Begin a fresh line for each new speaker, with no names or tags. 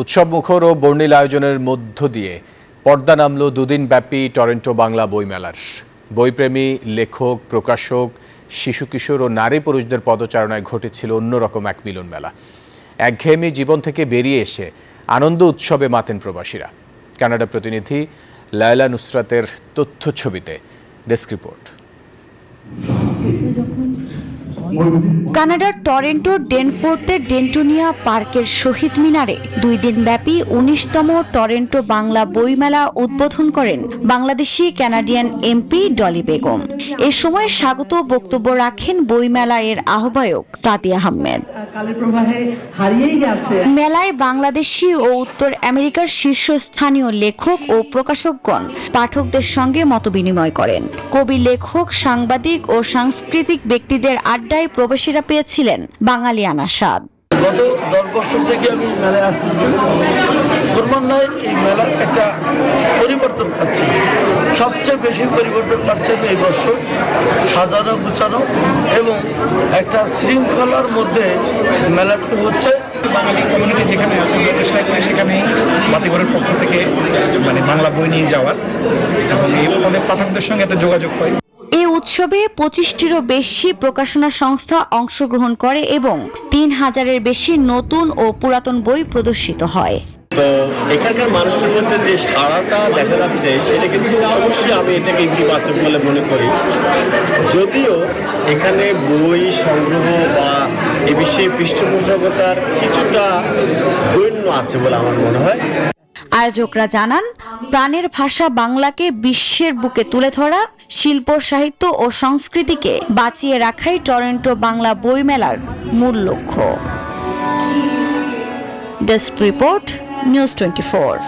উৎসব মুখর ও বর্ণিল আয়োজনের মধ্য দিয়ে পর্দা নামল দুদিনব্যাপী টরন্টো বাংলা বইমেলার। বইপ্রেমী লেখক, প্রকাশক, শিশু কিশোর ও নারী পুরুষদের পদচারণায় ঘটেছিল অন্যরকম এক মিলন মেলা। একঘেয়েমি জীবন থেকে বেরিয়ে এসে আনন্দ উৎসবে মাতেন প্রবাসীরা। কানাডা প্রতিনিধি লায়লা নুসরাতের তথ্য ছবিতে ডেস্ক রিপোর্ট।
কানাডার টরন্টোর ডেনফোর্থের ডেন্টোনিয়া পার্কের শহীদ মিনারে 2 দিনব্যাপী 19তম টরন্টো বাংলা বইমেলা উদ্বোধন করেন বাংলাদেশি কানাডিয়ান এমপি ডলি বেগম। এ সময় স্বাগত বক্তব্য রাখেন বইমেলা এর আহ্বায়ক তাতি আহমেদ। মেলায় বাংলাদেশি ও উত্তর আমেরিকার শীর্ষস্থানীয় লেখক ও প্রকাশকগণ পাঠকদের সঙ্গে মতবিনিময় করেন। কবি, লেখক, সাংবাদিক ও সাংস্কৃতিক ব্যক্তিদের আড্ডায় প্রবাসীরা পেয়েছিলেন বাঙালিয়ানা স্বাদ।
গত 10 বছর থেকে আমি মেলায় আসতেছি। ক্রমান্বয়ে এই মেলার একটা পরিবর্তন পাচ্ছি। সবচেয়ে বেশি পরিবর্তন পাচ্ছে এই বছর সাজানো গুছানো এবং একটা শৃঙ্খলার মধ্যে মেলাটি হচ্ছে।
বাঙালি কমিউনিটি যেখানে আছে আমরা চেষ্টা করি সেখানেই বাতিঘরের পক্ষ থেকে বাংলা বই নিয়ে যাওয়ার, এবং এই ফলে পাঠকদের সঙ্গে একটা যোগাযোগ হয়।
এই উৎসবে 25টিরও বেশি প্রকাশনা সংস্থা অংশগ্রহণ করে এবং 3000-এর বেশি নতুন ও পুরাতন বই প্রদর্শিত হয়।
তো এখানকার মানুষের মধ্যে যে সাড়াটা দেখা যাচ্ছে সেটা কিন্তু অবশ্যই আমি এটাকে ইতিবাচক বলে মনে করি। যদিও এখানে বই সংগ্রহ বা এ বিষয়ে পৃষ্ঠপোষকতার কিছুটা দৈন্য আছে বলে আমার মনে হয়।
আয়োজকরা জানান, প্রাণের ভাষা বাংলাকে বিশ্বের বুকে তুলে ধরা, শিল্প, সাহিত্য ও সংস্কৃতিকে বাঁচিয়ে রাখাই টরন্টো বাংলা বইমেলার মূল লক্ষ্য। Desk report, news 24।